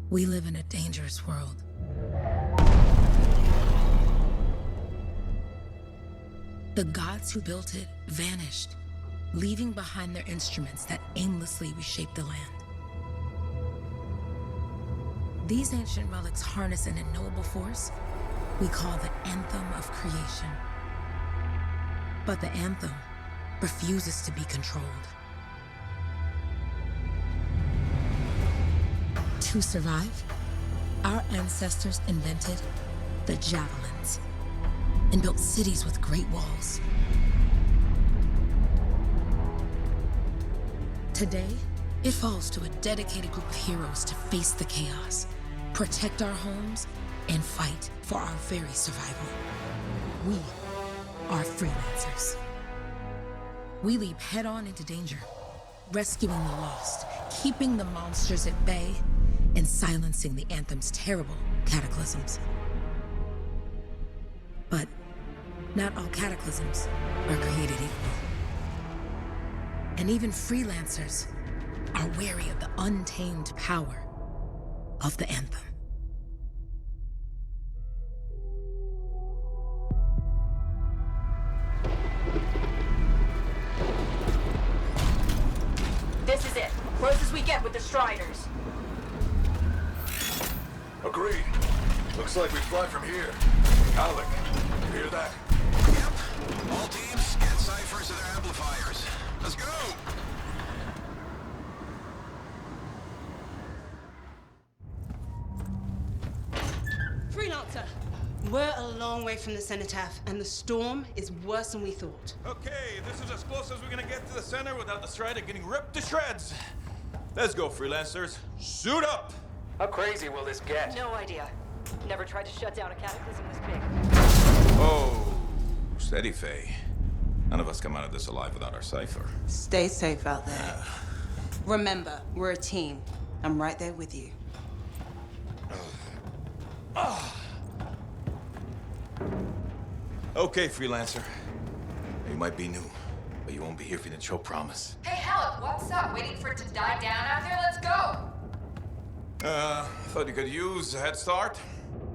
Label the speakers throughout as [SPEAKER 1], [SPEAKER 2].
[SPEAKER 1] We live in a dangerous world. The gods who built it vanished, leaving behind their instruments that aimlessly reshaped the land. These ancient relics harness an unknowable force we call the Anthem of creation. But the Anthem refuses to be controlled. To survive, our ancestors invented the javelins and built cities with great walls. Today, it falls to a dedicated group of heroes to face the chaos, protect our homes, and fight for our very survival. We are freelancers. We leap head-on into danger, rescuing the lost, keeping the monsters at bay, and silencing the Anthem's terrible cataclysms. But not all cataclysms are created equal. And even freelancers are wary of the untamed power of the Anthem.
[SPEAKER 2] This is it. Close as we get with the Striders.
[SPEAKER 3] Agreed. Looks like we fly from here. Alec, you hear that?
[SPEAKER 4] Yep. All teams, get ciphers to their amplifiers. Let's go!
[SPEAKER 5] Freelancer! We're a long way from the cenotaph, and the storm is worse than we thought.
[SPEAKER 6] Okay, this is as close as we're gonna get to the center without the Strider getting ripped to shreds. Let's go, freelancers. Suit up!
[SPEAKER 7] How crazy will this get?
[SPEAKER 2] No idea. Never tried to shut down a cataclysm this big.
[SPEAKER 6] Oh, steady, Faye. None of us come out of this alive without our cipher.
[SPEAKER 5] Stay safe out there. Remember, we're a team. I'm right there with you.
[SPEAKER 6] Okay, freelancer. You might be new, but you won't be here if you didn't show promise.
[SPEAKER 8] Hey, Helen, what's up? Waiting for it to die down out there? Let's go!
[SPEAKER 6] Thought you could use a head start.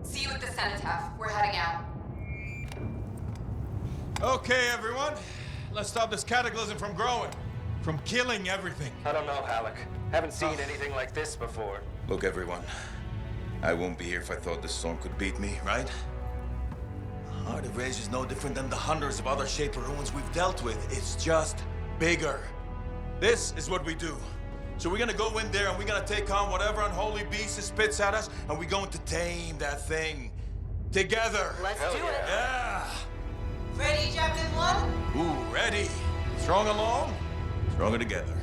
[SPEAKER 8] See you at the cenotaph. We're heading out.
[SPEAKER 6] Okay, everyone. Let's stop this cataclysm from growing, from killing everything.
[SPEAKER 7] I don't know, Alec. Haven't seen anything like this before.
[SPEAKER 6] Look, everyone. I won't be here if I thought this storm could beat me, right? Heart of Rage is no different than the hundreds of other Shaper ruins we've dealt with. It's just bigger. This is what we do. So we're gonna go in there and we're gonna take on whatever unholy beast it spits at us, and we're going to tame that thing. Together.
[SPEAKER 2] Let's do it.
[SPEAKER 6] Yeah.
[SPEAKER 5] Ready, Javelin 1?
[SPEAKER 6] Ooh, ready. Strong along, stronger together.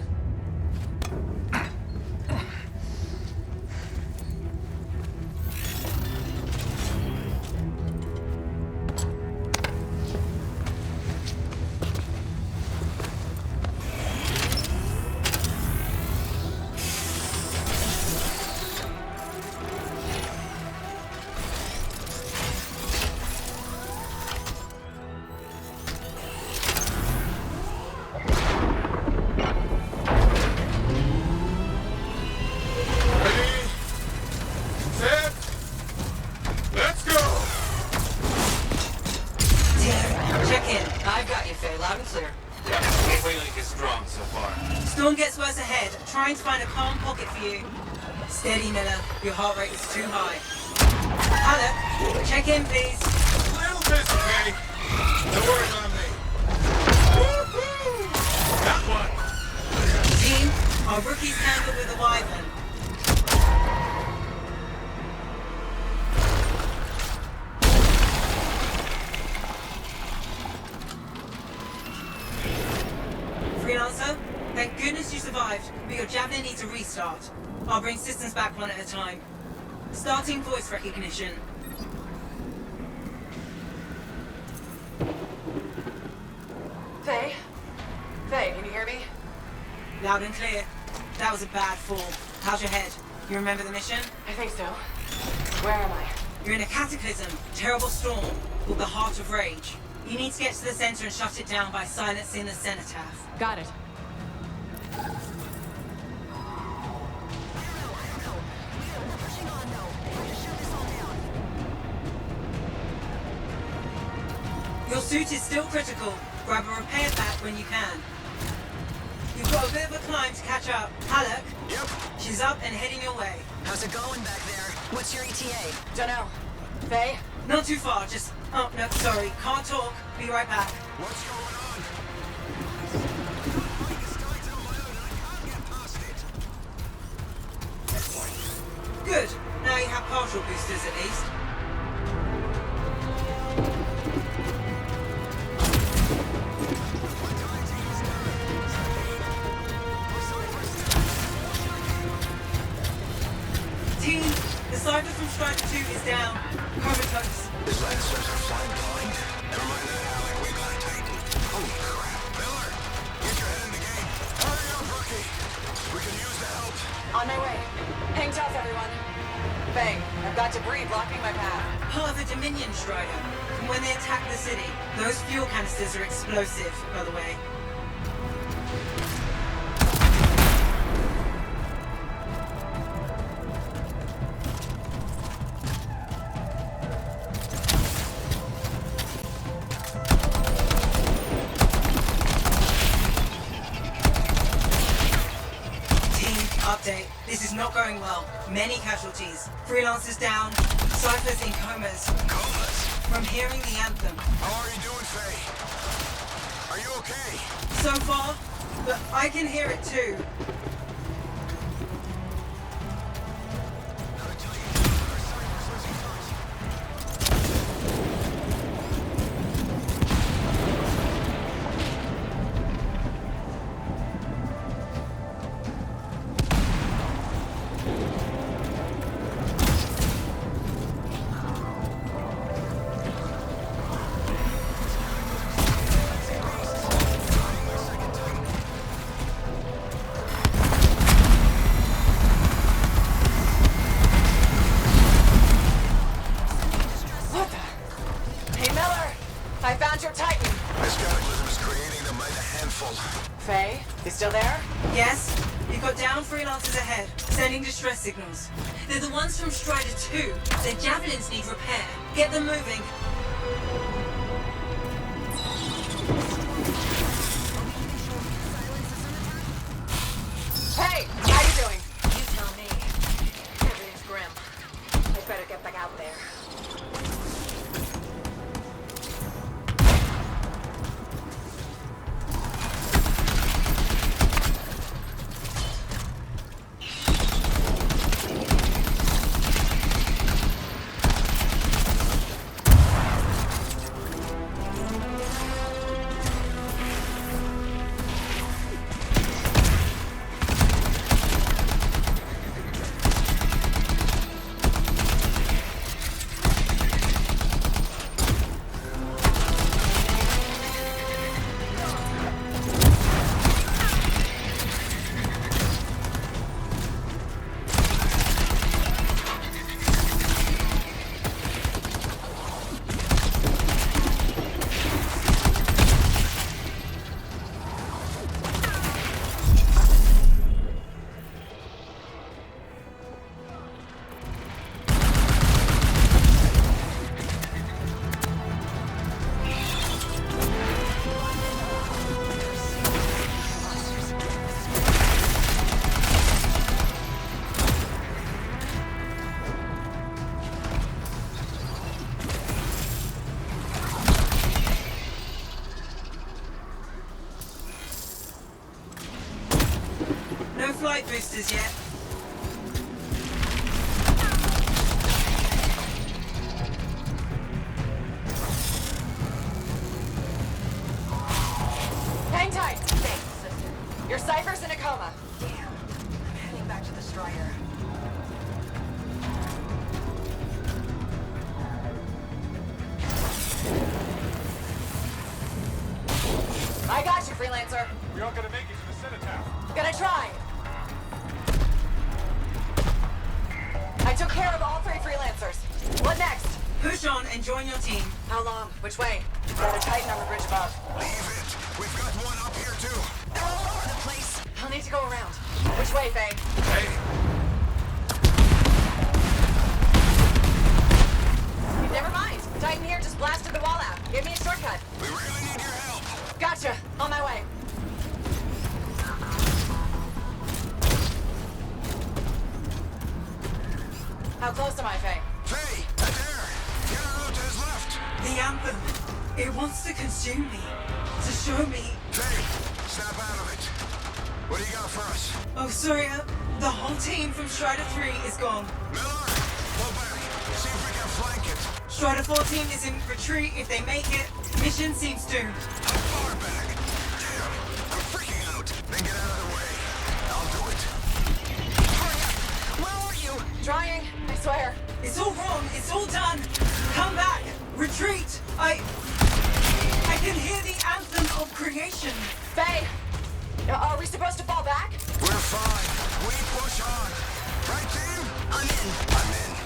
[SPEAKER 5] Trying to find a calm pocket for you. Steady, Miller. Your heart rate is too high. Alec, check in, please.
[SPEAKER 6] A little busy, Katie. No worries on me. Woo-hoo! That one.
[SPEAKER 5] Team, our rookies handled with a wyvern. Freelancer? Thank goodness you survived, but your Javelin needs a restart. I'll bring systems back one at a time. Starting voice recognition.
[SPEAKER 8] Faye? Faye, can you hear me?
[SPEAKER 5] Loud and clear. That was a bad fall. How's your head? You remember the mission?
[SPEAKER 8] I think so. Where am I?
[SPEAKER 5] You're in a cataclysm, terrible storm, called the Heart of Rage. You need to get to the center and shut it down by silencing the cenotaph.
[SPEAKER 2] Got it.
[SPEAKER 5] Your suit is still critical. Grab a repair pack when you can. You've got a bit of a climb to catch up. Halleck?
[SPEAKER 4] Yep.
[SPEAKER 5] She's up and heading your way.
[SPEAKER 9] How's it going back there? What's your ETA?
[SPEAKER 2] Dunno. Faye?
[SPEAKER 5] Not too far, just... Oh, no, sorry. Can't talk. Be right back.
[SPEAKER 4] What's going on? The sky's out my own and I can't get past it.
[SPEAKER 5] Good. Now you have partial boosters at least. Team, the Cypher from Strider 2 is down. Comatose.
[SPEAKER 4] His lancers are flying blind. Never mind that, Alec. We got a Titan. Holy crap. Miller, get your head in the game. Hurry up, rookie. We can use the help.
[SPEAKER 2] On my way. Hang tough, everyone. Faye, I've got debris blocking my path.
[SPEAKER 5] Part of a Dominion Strider. From when they attacked the city. Those fuel canisters are explosive, by the way. Update. This is not going well. Many casualties. Freelancers down. Cyphers in comas.
[SPEAKER 4] Comas?
[SPEAKER 5] From hearing the anthem.
[SPEAKER 4] How are you doing, Faye? Are you okay?
[SPEAKER 5] So far, but I can hear it too.
[SPEAKER 2] Faye, you still there?
[SPEAKER 5] Yes. You've got down freelancers ahead, sending distress signals. They're the ones from Strider 2. Their javelins need repair. Get them moving.
[SPEAKER 2] Hey, how you doing? You tell me. Everything's grim. I better get back out there.
[SPEAKER 5] No flight boosters yet.
[SPEAKER 2] Hang tight. Thanks, sister. Your Cypher's in a coma. Damn. I'm heading back to the Strider. I got you, Freelancer.
[SPEAKER 3] We aren't gonna make it to the cenotaph.
[SPEAKER 2] Gonna try. I took care of all 3 Freelancers. What next?
[SPEAKER 5] Push on and join your team.
[SPEAKER 2] How long? Which way? Got a Titan on the bridge above.
[SPEAKER 4] Leave it. We've got one up here, too.
[SPEAKER 9] They're all over the place.
[SPEAKER 2] I'll need to go around. Which way, Faye?
[SPEAKER 4] Hey,
[SPEAKER 2] Never mind. Titan here just blasted the wall out. Give me a shortcut. How close am I, Faye?
[SPEAKER 4] Faye, there! Get out to his left!
[SPEAKER 5] The Anthem. It wants to consume me. To show me.
[SPEAKER 4] Faye, snap out of it. What do you got for us?
[SPEAKER 5] Oh, sorry. The whole team from Strider 3 is gone.
[SPEAKER 4] Miller, pull back. See if we can flank it.
[SPEAKER 5] Strider 14 is in retreat. If they make it, mission seems doomed.
[SPEAKER 4] How far back? Damn, I'm freaking out. Then get out of the way. I'll do it.
[SPEAKER 9] Hurry up! Where are you?
[SPEAKER 2] Trying, I swear.
[SPEAKER 5] It's all wrong. It's all done. Come back. Retreat. I can hear the anthem of creation.
[SPEAKER 2] Faye, are we supposed to fall back?
[SPEAKER 4] We're fine. We push on. Right, team?
[SPEAKER 9] I'm in.
[SPEAKER 4] I'm in.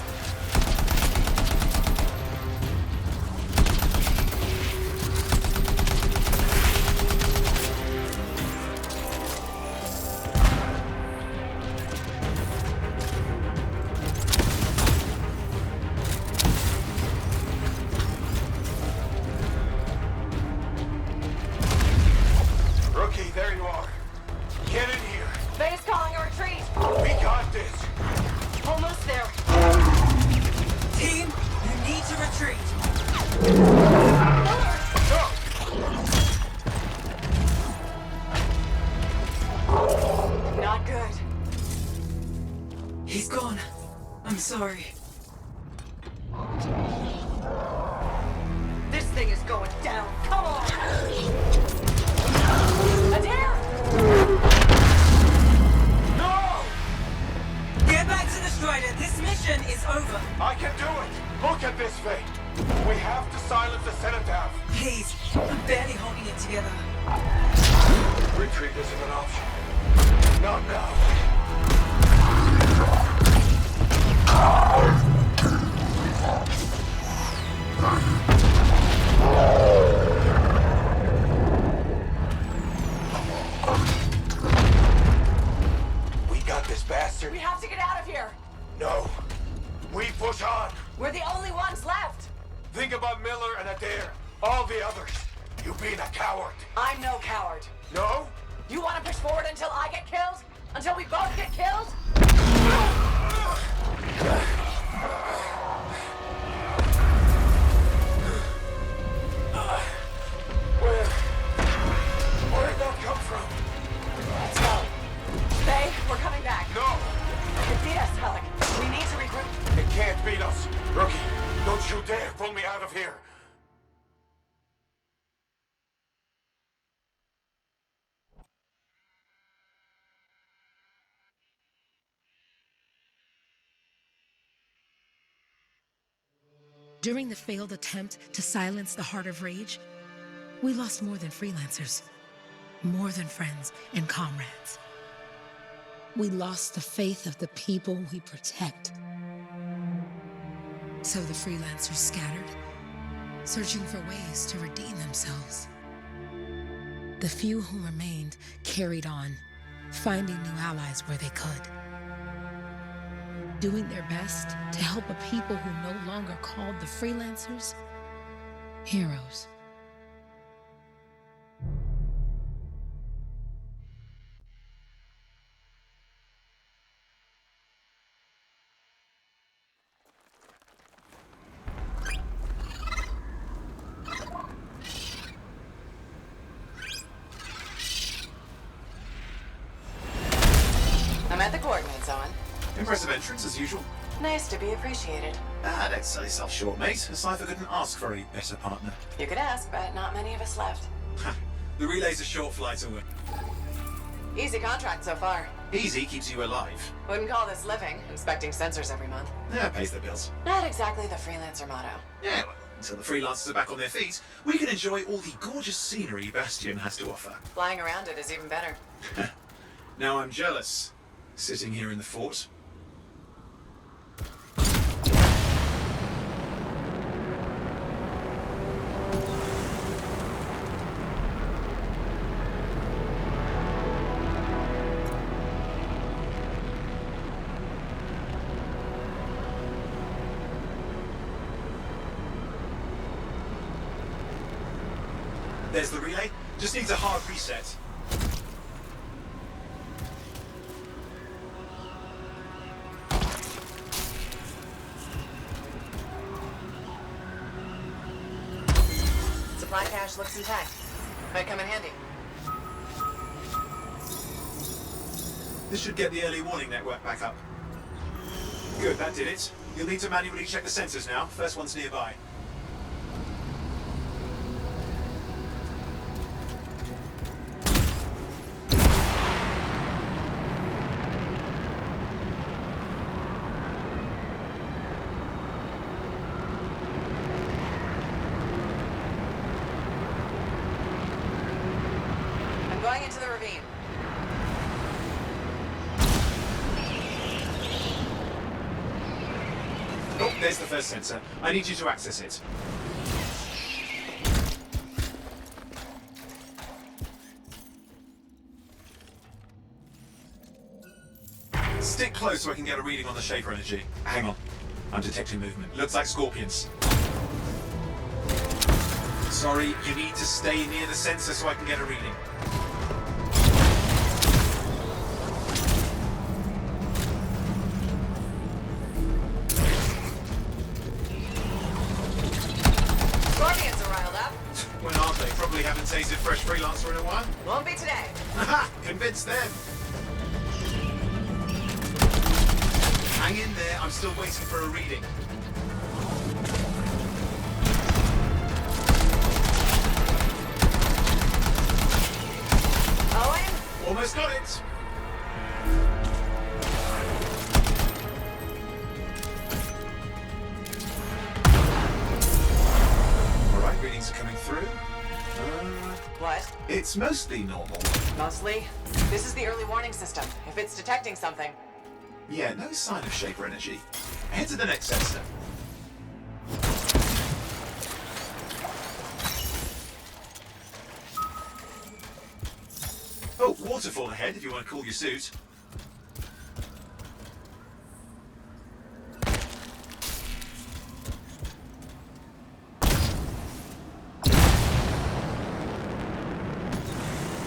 [SPEAKER 3] Rookie, there you are. Get in here.
[SPEAKER 2] Faye's calling a retreat.
[SPEAKER 3] We got this.
[SPEAKER 2] Almost there.
[SPEAKER 5] Team, you need to retreat.
[SPEAKER 2] Not good.
[SPEAKER 5] He's gone. I'm sorry.
[SPEAKER 2] This thing is going down. Come on. Adair!
[SPEAKER 3] No!
[SPEAKER 5] Get back to the Strider. This mission is over.
[SPEAKER 3] I can do it. Look at this, Faye. We have to silence the cenotaph.
[SPEAKER 5] Please, I'm barely holding it together.
[SPEAKER 3] Retreat isn't an option. Not now. We got this bastard.
[SPEAKER 2] We have to get out of here.
[SPEAKER 3] No. We push on.
[SPEAKER 2] We're the only ones left.
[SPEAKER 3] Think about Miller and Adair. All the others. You being a coward.
[SPEAKER 2] I'm no coward.
[SPEAKER 3] No?
[SPEAKER 2] You want to push forward until I get killed? Until we both get killed?
[SPEAKER 3] Where'd that come from?
[SPEAKER 2] Let's go. Faye, we're coming back.
[SPEAKER 3] No!
[SPEAKER 2] It beat us, Alec. We need to regroup.
[SPEAKER 3] It can't beat us. Rookie, don't you dare pull me out of here.
[SPEAKER 1] During the failed attempt to silence the Heart of Rage, we lost more than freelancers, more than friends and comrades. We lost the faith of the people we protect. So the freelancers scattered, searching for ways to redeem themselves. The few who remained carried on, finding new allies where they could. Doing their best to help a people who no longer called the freelancers heroes.
[SPEAKER 2] I'm at the coordinates on.
[SPEAKER 10] Impressive entrance, as usual.
[SPEAKER 2] Nice to be appreciated.
[SPEAKER 10] Don't sell yourself short, mate. Cypher couldn't ask for a better partner.
[SPEAKER 2] You could ask, but not many of us left.
[SPEAKER 10] The relay's a short flight away.
[SPEAKER 2] Easy contract so far.
[SPEAKER 10] Easy keeps you alive.
[SPEAKER 2] Wouldn't call this living, inspecting sensors every month.
[SPEAKER 10] Yeah, pays the bills.
[SPEAKER 2] Not exactly the freelancer motto.
[SPEAKER 10] Yeah, well, until the freelancers are back on their feet, we can enjoy all the gorgeous scenery Bastion has to offer.
[SPEAKER 2] Flying around it is even better.
[SPEAKER 10] Now I'm jealous, sitting here in the fort. There's the relay. Just needs a hard reset.
[SPEAKER 2] flash cache looks intact. Might come in handy.
[SPEAKER 10] This should get the early warning network back up. Good, that did it. You'll need to manually check the sensors now. First one's nearby.
[SPEAKER 2] I'm going into the ravine.
[SPEAKER 10] Oh, there's the first sensor. I need you to access it. Stick close so I can get a reading on the shaper energy. Hang on. I'm detecting movement. Looks like scorpions. Sorry, you need to stay near the sensor so I can get a reading.
[SPEAKER 2] Scorpions are riled up.
[SPEAKER 10] When aren't they? Probably haven't tasted fresh freelancer in a while.
[SPEAKER 2] Won't be today.
[SPEAKER 10] Aha! Convince them! Hang in there, I'm still waiting for a reading.
[SPEAKER 2] Owen?
[SPEAKER 10] Almost got it! Alright, readings are coming through.
[SPEAKER 2] What?
[SPEAKER 10] It's mostly normal.
[SPEAKER 2] Mostly. This is the early warning system. If it's detecting something.
[SPEAKER 10] Yeah, no sign of shaper energy. Head to the next sensor. Oh, waterfall ahead if you want to cool your suit.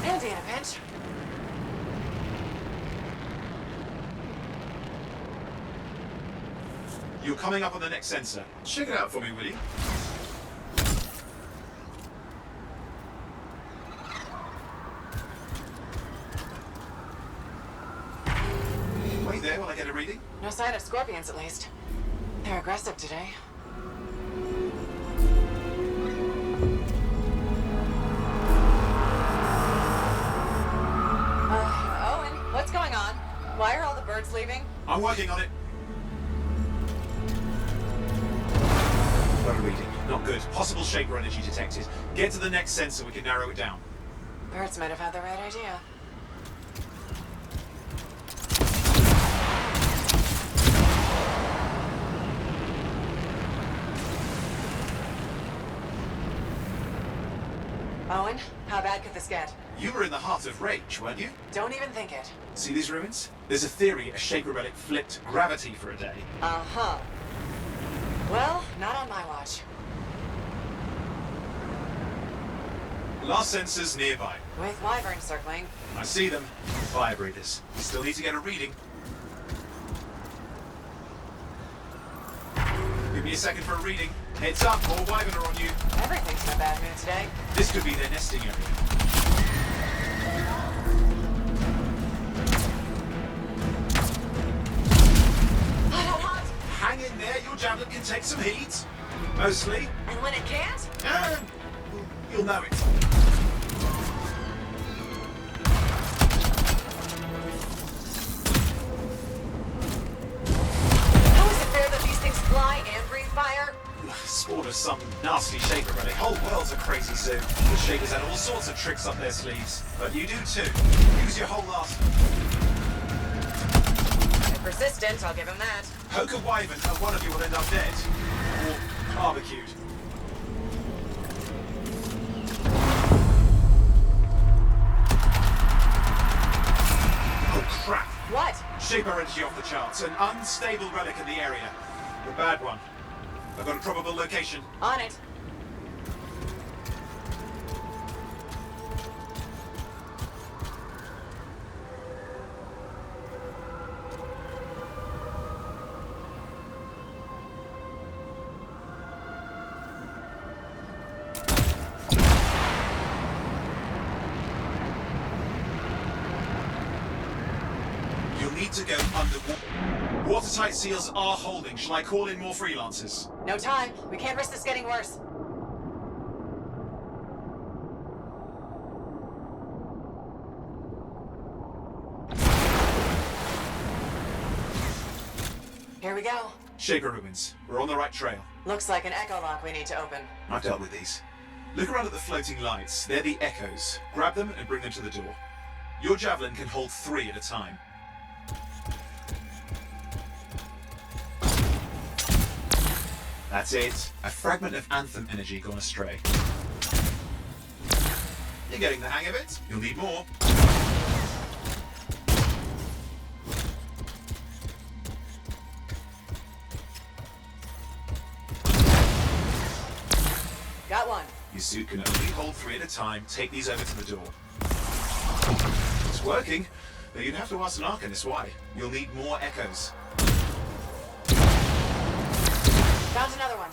[SPEAKER 2] Handy in a pinch.
[SPEAKER 10] You're coming up on the next sensor. Check it out for me, will you? Wait there while I get a reading.
[SPEAKER 2] No sign of scorpions, at least. They're aggressive today. Owen, what's going on? Why are all the birds leaving?
[SPEAKER 10] I'm working on it. Got a reading. Not good. Possible shaper energy detected. Get to the next sensor, we can narrow it down.
[SPEAKER 2] Birds might have had the right idea. Owen, how bad could this get?
[SPEAKER 10] You were in the heart of rage, weren't you?
[SPEAKER 2] Don't even think it.
[SPEAKER 10] See these ruins? There's a theory a shaper relic flipped gravity for a day.
[SPEAKER 2] Uh-huh. Well, not on my watch.
[SPEAKER 10] Last sensor's nearby.
[SPEAKER 2] With wyverns circling.
[SPEAKER 10] I see them. Fire breathers. Still need to get a reading. Give me a second for a reading. Heads up, more wyvern are on you.
[SPEAKER 2] Everything's in a bad mood today.
[SPEAKER 10] This could be their nesting area.
[SPEAKER 2] Hot, hot, hot!
[SPEAKER 10] Hang in there, your javelin can take some heat. Mostly.
[SPEAKER 2] And when it can't?
[SPEAKER 10] You'll know it.
[SPEAKER 2] How is it fair that these things fly and breathe fire?
[SPEAKER 10] Sport of some nasty shaper relic. Whole world's a crazy zoo. The shapers had all sorts of tricks up their sleeves. But you do too. Use your whole arsenal.
[SPEAKER 2] They're persistent, I'll give him that.
[SPEAKER 10] Poke a wyvern and one of you will end up dead. Or barbecued. Oh crap!
[SPEAKER 2] What?
[SPEAKER 10] Shaper energy off the charts. An unstable relic in the area. A bad one. I've got a probable location.
[SPEAKER 2] On it.
[SPEAKER 10] need to go underwater. Watertight seals are holding. Shall I call in more freelancers?
[SPEAKER 2] No time. We can't risk this getting worse. Here we go.
[SPEAKER 10] Shaper ruins. We're on the right trail.
[SPEAKER 2] Looks like an echo lock we need to open.
[SPEAKER 10] I've dealt with these. Look around at the floating lights. They're the echoes. Grab them and bring them to the door. Your javelin can hold 3 at a time. That's it. A fragment of Anthem energy gone astray. You're getting the hang of it. You'll need more.
[SPEAKER 2] Got one.
[SPEAKER 10] Your suit can only hold 3 at a time. Take these over to the door. It's working, but you'd have to ask an Arcanist why. You'll need more echoes.
[SPEAKER 2] Found another one.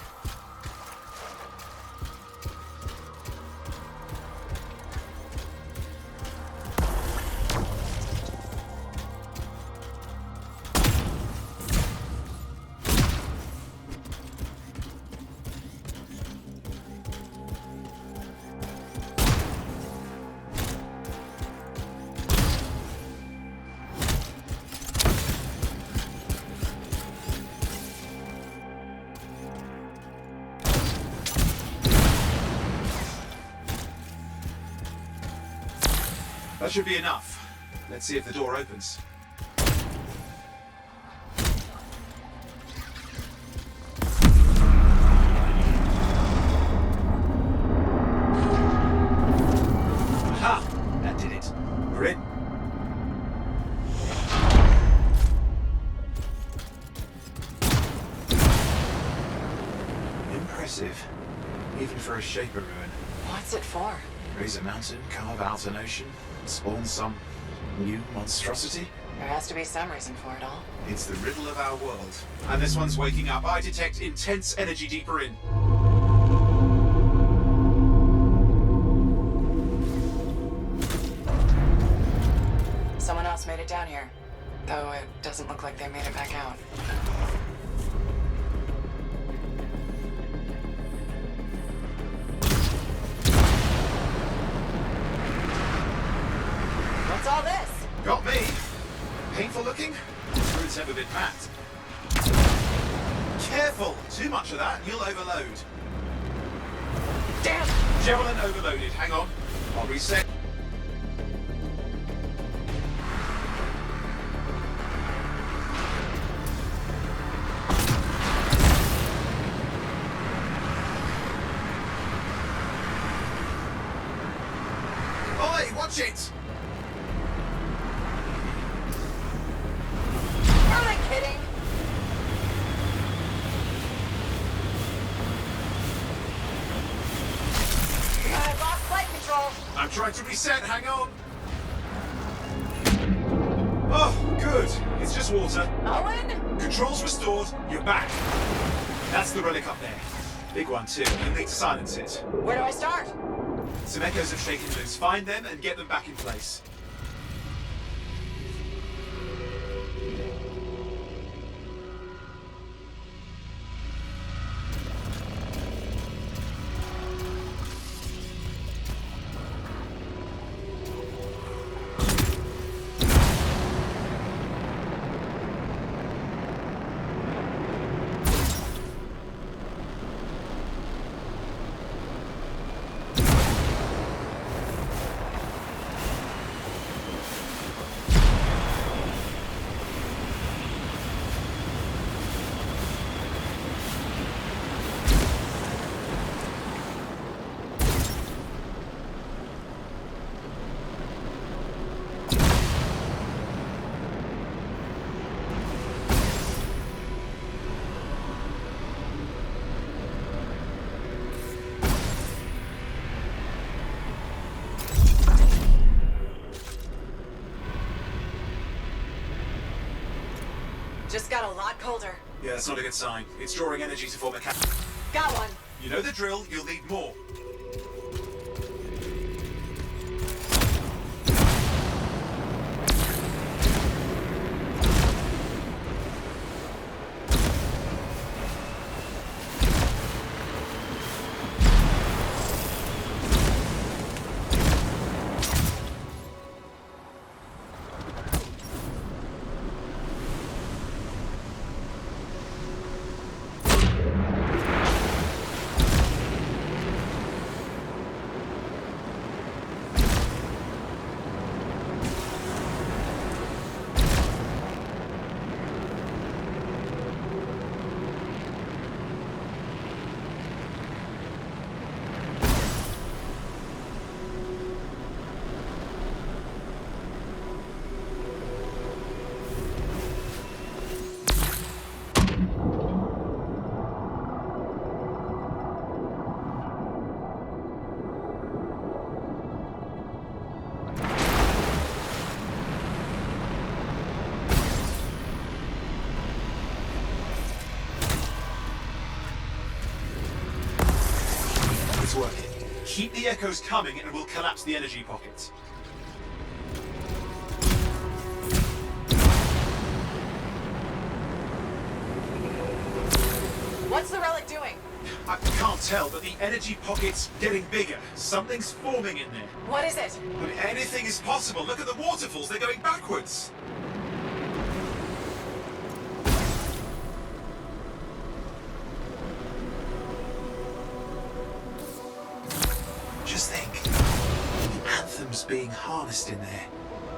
[SPEAKER 10] That should be enough. Let's see if the door opens. Aha! That did it. We're in. Impressive. Even for a Shaper ruin.
[SPEAKER 2] What's it for?
[SPEAKER 10] Raise a mountain, carve out an ocean, spawn some new monstrosity?
[SPEAKER 2] There has to be some reason for it all.
[SPEAKER 10] It's the riddle of our world. And this one's waking up. I detect intense energy deeper in.
[SPEAKER 2] Someone else made it down here. Though it doesn't look like they made it back out. What's all this?
[SPEAKER 10] Got me. Painful looking? This route's never been mapped. Careful! Too much of that, you'll overload.
[SPEAKER 2] Damn!
[SPEAKER 10] Javelin overloaded. Hang on. I'll reset. Oi, watch it!
[SPEAKER 2] Are they kidding? I lost flight control.
[SPEAKER 10] I'm trying to reset, hang on. Oh, good. It's just water.
[SPEAKER 2] Owen?
[SPEAKER 10] Controls restored, you're back. That's the relic up there. Big one too, you'll need to silence it.
[SPEAKER 2] Where do I start?
[SPEAKER 10] Some echoes have shaken loose. Find them and get them back in place.
[SPEAKER 2] Just got a lot colder.
[SPEAKER 10] Yeah, that's not a good sign. It's drawing energy to form a cap.
[SPEAKER 2] Got one.
[SPEAKER 10] You know the drill, you'll need more. Keep the echoes coming and we'll collapse the energy pocket.
[SPEAKER 2] What's the relic doing?
[SPEAKER 10] I can't tell, but the energy pocket's getting bigger. Something's forming in there.
[SPEAKER 2] What is it?
[SPEAKER 10] But anything is possible. Look at the waterfalls, they're going backwards. Just think, the Anthem's being harnessed in there.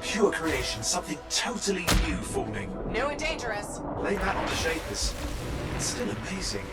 [SPEAKER 10] Pure creation, something totally new forming.
[SPEAKER 2] New and dangerous.
[SPEAKER 10] Lay that on the shapers. It's still amazing.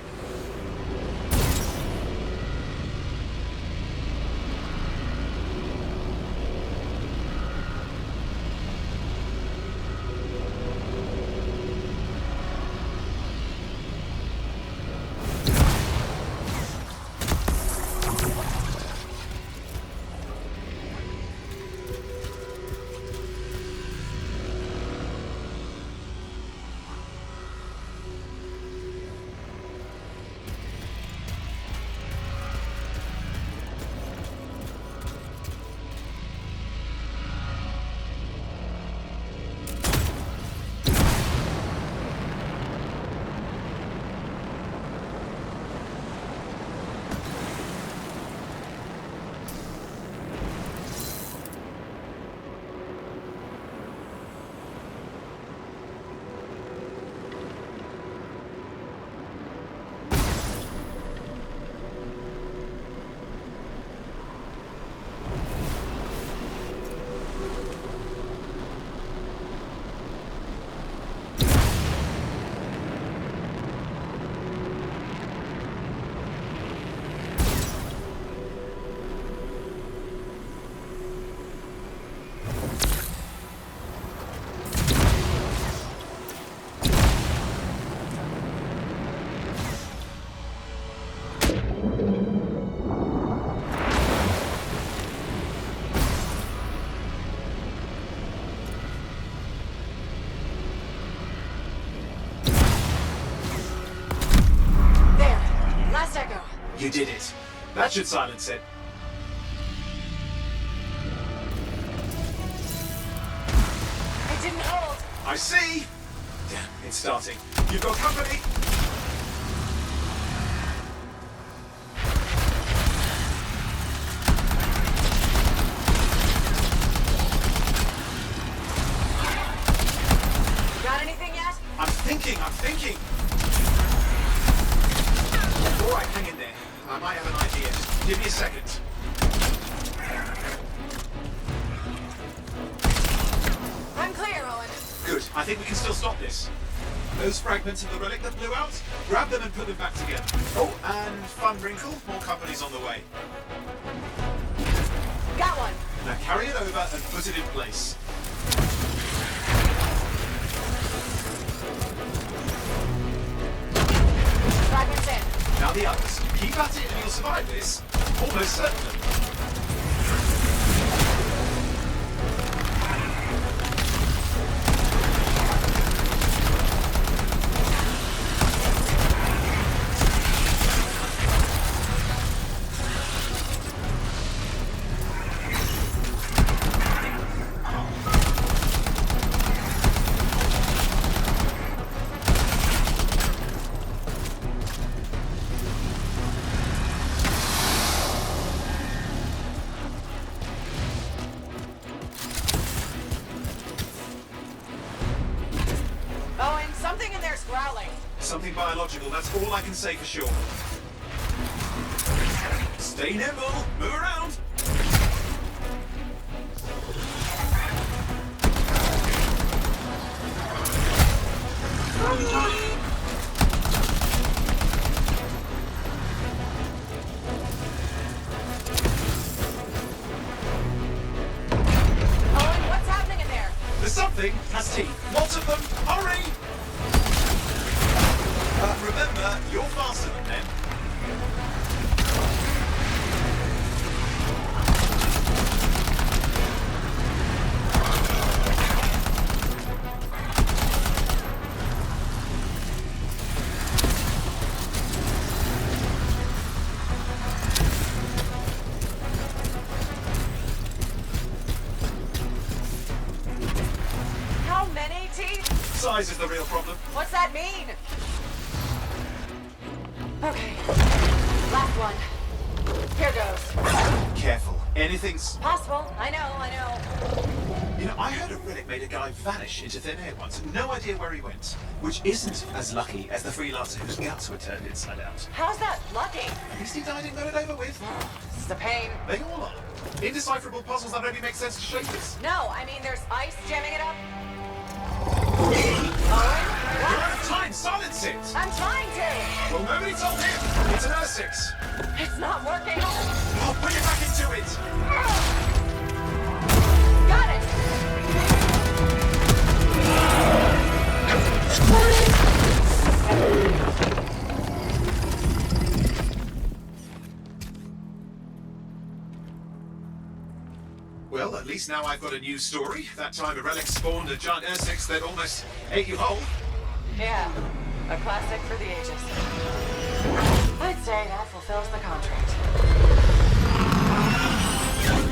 [SPEAKER 10] You did it. That should silence it.
[SPEAKER 2] It didn't hold.
[SPEAKER 10] I see. Damn, it's starting. You've got company.
[SPEAKER 2] Got anything yet?
[SPEAKER 10] I'm thinking. All right, hang in there. I might have an idea. Give me a second.
[SPEAKER 2] I'm clear, Owen.
[SPEAKER 10] Good. I think we can still stop this. Those fragments of the relic that blew out, grab them and put them back together. Oh, and fun wrinkle, more companies on the way.
[SPEAKER 2] Got one.
[SPEAKER 10] Now carry it over and put it in place.
[SPEAKER 2] Fragments in.
[SPEAKER 10] Now the others. Keep at it and you'll survive this. Almost certainly. Something biological, that's all I can say for sure. Stay nimble, move around.
[SPEAKER 2] Owen, what's happening in there?
[SPEAKER 10] There's something has teeth. Lots of them. Hurry! Remember, you're faster than them.
[SPEAKER 2] 1080?
[SPEAKER 10] Size is the real problem.
[SPEAKER 2] What's that mean? Okay. Last one. Here goes.
[SPEAKER 10] Careful. Anything's...
[SPEAKER 2] Possible. I know.
[SPEAKER 10] You know, I heard a relic made a guy vanish into thin air once, and no idea where he went. Which isn't as lucky as the freelancer whose guts were turned inside out.
[SPEAKER 2] How's that lucky?
[SPEAKER 10] At least he died and got it over with.
[SPEAKER 2] This is a pain.
[SPEAKER 10] They all are. Indecipherable puzzles that only make sense to shapers.
[SPEAKER 2] No, I mean there's ice jamming it up.
[SPEAKER 10] You're out of time! Silence it!
[SPEAKER 2] I'm trying to.
[SPEAKER 10] Well, nobody told him! It's an R6!
[SPEAKER 2] It's not working.
[SPEAKER 10] I'll put it back into it!
[SPEAKER 2] Got it.
[SPEAKER 10] Well, at least now I've got a new story. That time a relic spawned a giant R6 that almost ate you whole.
[SPEAKER 2] Yeah, a classic for the ages. I'd say that fulfills the contract.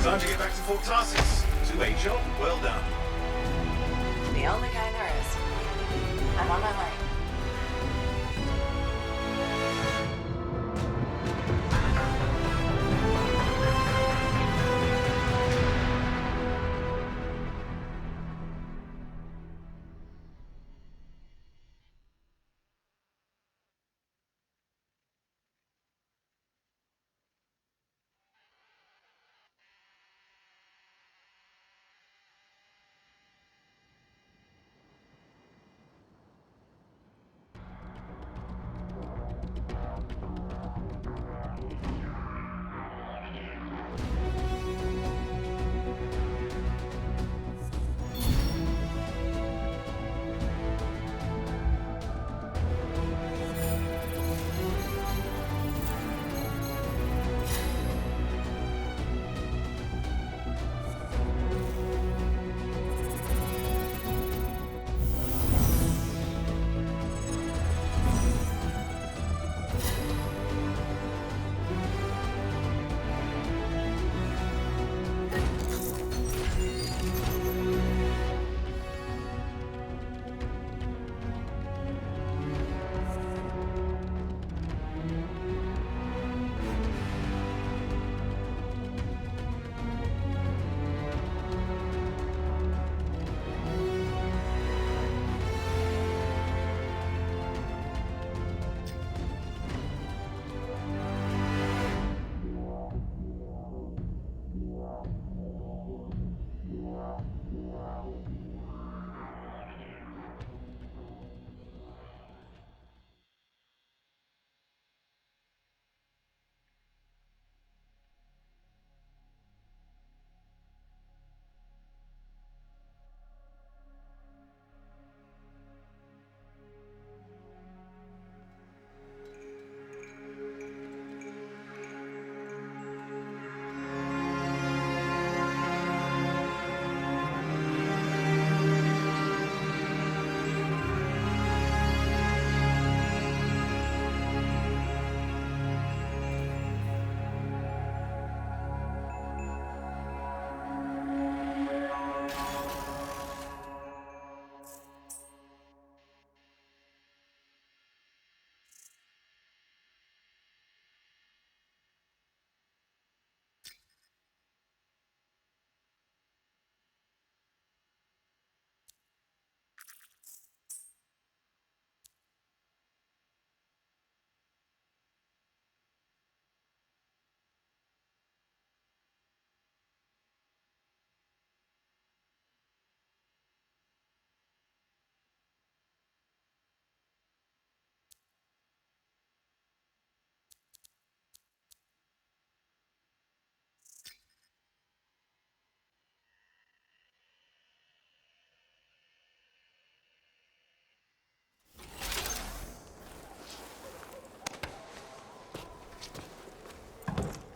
[SPEAKER 10] Time to get back to Fort Tarsus. To a job well done.
[SPEAKER 2] The only kind there is. I'm on my way.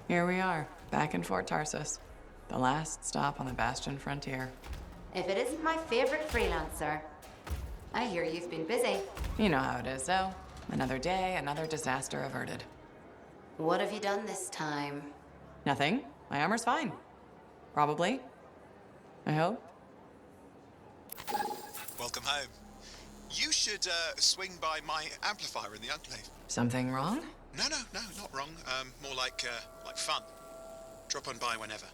[SPEAKER 11] Here we are, back in Fort Tarsus. The last stop on the Bastion frontier.
[SPEAKER 12] If it isn't my favorite freelancer. I hear you've been busy.
[SPEAKER 11] You know how it is, though. Another day, another disaster averted.
[SPEAKER 12] What have you done this time?
[SPEAKER 11] Nothing. My armor's fine. Probably. I hope.
[SPEAKER 13] Welcome home. You should swing by my amplifier in the Enclave.
[SPEAKER 11] Something wrong?
[SPEAKER 13] No, not wrong. More like fun. Drop on by whenever.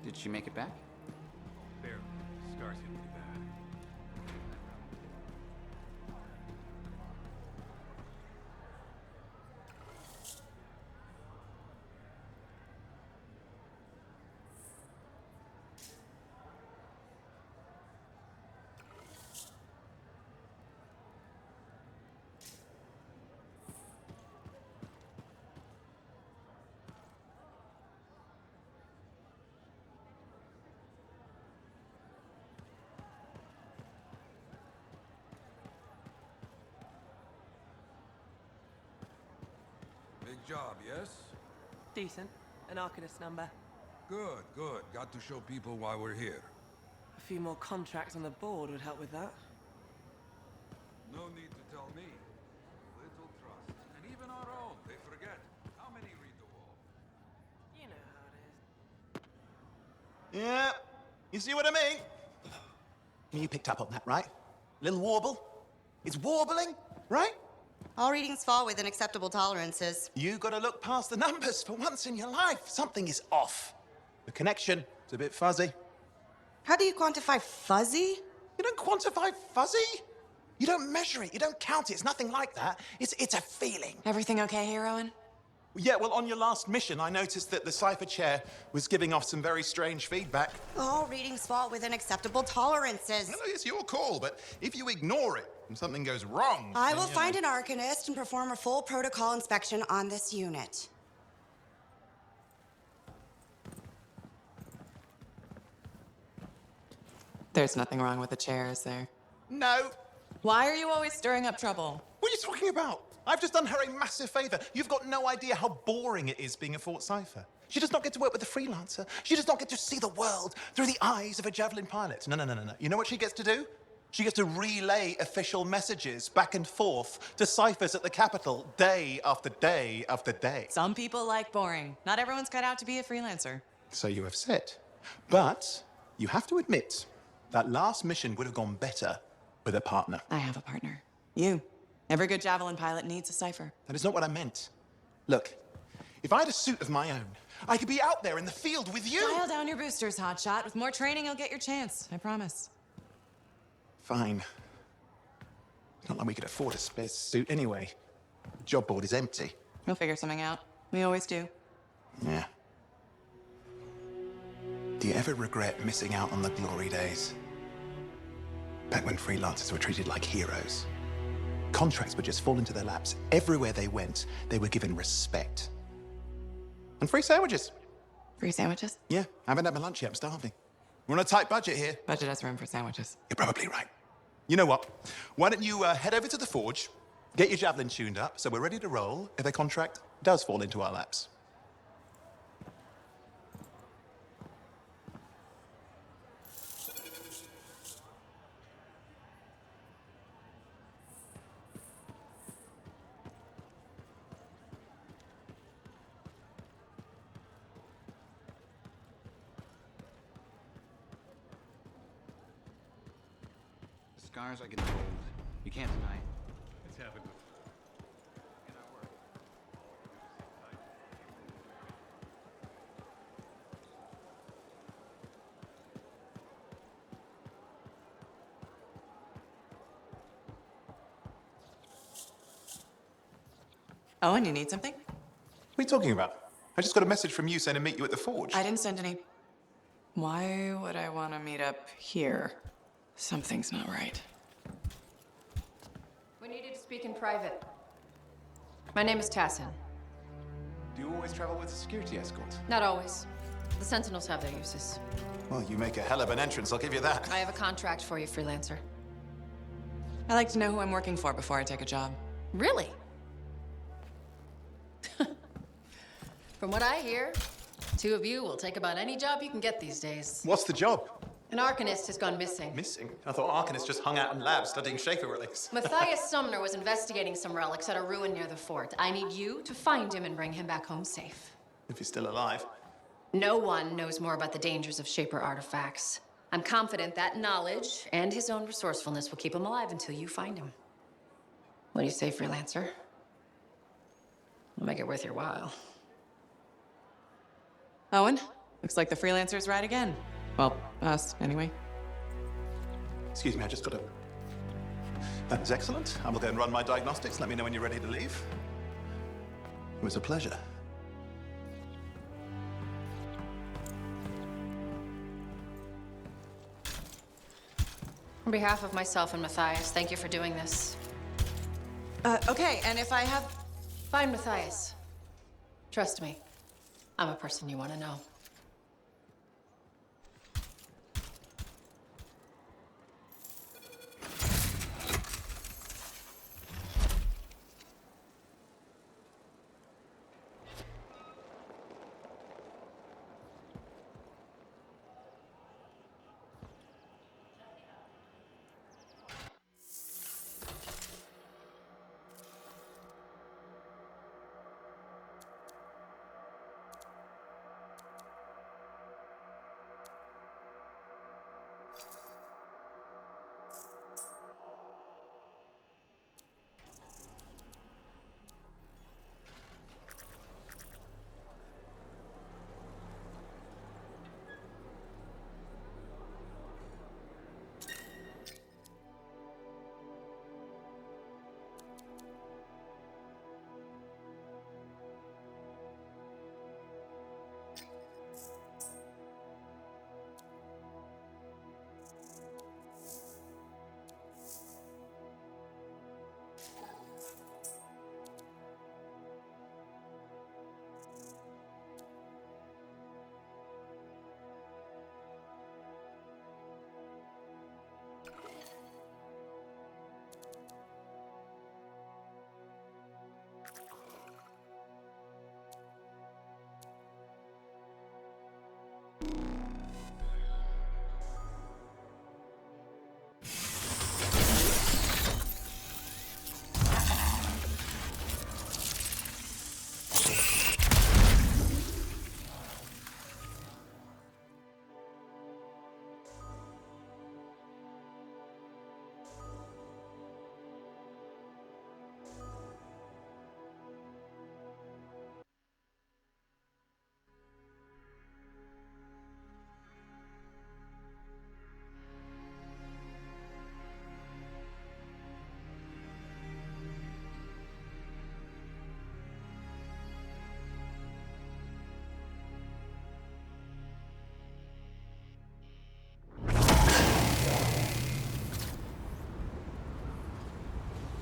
[SPEAKER 14] Did she make it back?
[SPEAKER 15] Barely. Scars hit me bad.
[SPEAKER 16] Big job, yes?
[SPEAKER 2] Decent. An Arcanist number.
[SPEAKER 16] Good, good. Got to show people why we're here.
[SPEAKER 2] A few more contracts on the board would help with that.
[SPEAKER 16] No need to tell me. Little trust. And even our own, they forget. How many read the wall?
[SPEAKER 2] You know how it is.
[SPEAKER 17] Yeah, you see what I mean? You picked up on that, right? Little warble? It's warbling, right?
[SPEAKER 18] All readings fall within acceptable tolerances.
[SPEAKER 17] You gotta look past the numbers for once in your life. Something is off. The connection is a bit fuzzy.
[SPEAKER 18] How do you quantify fuzzy?
[SPEAKER 17] You don't quantify fuzzy? You don't measure it, you don't count it, it's nothing like that. It's a feeling.
[SPEAKER 11] Everything okay here, Owen?
[SPEAKER 17] Yeah, well, on your last mission, I noticed that the cipher chair was giving off some very strange feedback.
[SPEAKER 18] All readings fall within acceptable tolerances.
[SPEAKER 3] Well, it's your call, but if you ignore it and something goes wrong...
[SPEAKER 18] I will find an Arcanist and perform a full protocol inspection on this unit.
[SPEAKER 11] There's nothing wrong with the chair, is there?
[SPEAKER 17] No.
[SPEAKER 11] Why are you always stirring up trouble?
[SPEAKER 17] What are you talking about? I've just done her a massive favor. You've got no idea how boring it is being a Fort Cipher. She does not get to work with a freelancer. She does not get to see the world through the eyes of a Javelin pilot. No. You know what she gets to do? She gets to relay official messages back and forth to ciphers at the Capitol day after day after day.
[SPEAKER 11] Some people like boring. Not everyone's cut out to be a freelancer.
[SPEAKER 17] So you have said. But you have to admit, that last mission would have gone better with a partner.
[SPEAKER 11] I have a partner. You. Every good Javelin pilot needs a cipher.
[SPEAKER 17] That is not what I meant. Look, if I had a suit of my own, I could be out there in the field with you.
[SPEAKER 11] Dial down your boosters, hotshot. With more training, you'll get your chance. I promise.
[SPEAKER 17] Fine. It's not like we could afford a spare suit anyway. The job board is empty.
[SPEAKER 11] We'll figure something out. We always do.
[SPEAKER 17] Yeah. Do you ever regret missing out on the glory days? Back when freelancers were treated like heroes. Contracts would just fall into their laps. Everywhere they went, they were given respect. And free sandwiches.
[SPEAKER 11] Free sandwiches?
[SPEAKER 17] Yeah, I haven't had my lunch yet. I'm starving. We're on a tight budget here.
[SPEAKER 11] Budget has room for sandwiches.
[SPEAKER 17] You're probably right. You know what? Why don't you head over to the forge, get your Javelin tuned up, so we're ready to roll if a contract does fall into our laps.
[SPEAKER 14] Scars are getting old. You can't deny it.
[SPEAKER 15] It's happened before.
[SPEAKER 11] Owen, you need something?
[SPEAKER 17] What are you talking about? I just got a message from you saying to meet you at the forge.
[SPEAKER 11] I didn't send any. Why would I want to meet up here? Something's not right.
[SPEAKER 12] When you
[SPEAKER 19] speak in private. My name is Tassin.
[SPEAKER 17] Do you always travel with a security escort?
[SPEAKER 19] Not always. The Sentinels have their uses.
[SPEAKER 17] Well, you make a hell of an entrance, I'll give you that.
[SPEAKER 19] I have a contract for you, freelancer.
[SPEAKER 11] I like to know who I'm working for before I take a job.
[SPEAKER 19] Really? From what I hear, two of you will take about any job you can get these days.
[SPEAKER 17] What's the job?
[SPEAKER 19] An Arcanist has gone missing.
[SPEAKER 17] Missing? I thought Arcanist just hung out in labs studying Shaper relics.
[SPEAKER 19] Matthias Sumner was investigating some relics at a ruin near the fort. I need you to find him and bring him back home safe.
[SPEAKER 17] If he's still alive.
[SPEAKER 19] No one knows more about the dangers of Shaper artifacts. I'm confident that knowledge and his own resourcefulness will keep him alive until you find him. What do you say, freelancer? I'll make it worth your while.
[SPEAKER 11] Owen, looks like the freelancer's right again. Well, us, anyway.
[SPEAKER 17] Excuse me, I just got to... That was excellent. I will go and run my diagnostics. Let me know when you're ready to leave. It was a pleasure.
[SPEAKER 19] On behalf of myself and Matthias, thank you for doing this.
[SPEAKER 11] Okay, and if I have...
[SPEAKER 19] Find Matthias. Trust me, I'm a person you want to know.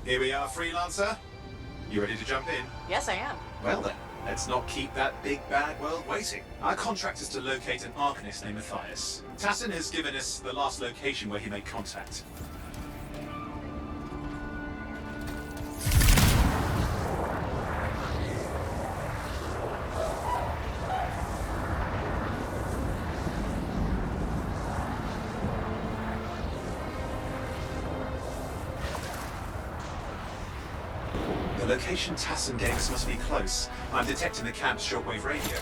[SPEAKER 10] Here we are, freelancer. You ready to jump in?
[SPEAKER 2] Yes, I am.
[SPEAKER 10] Well then, let's not keep that big bad world waiting. Our contract is to locate an Arcanist named Matthias. Tassin has given us the last location where he made contact. The location Tassin gave us must be close. I'm detecting the camp's shortwave radio.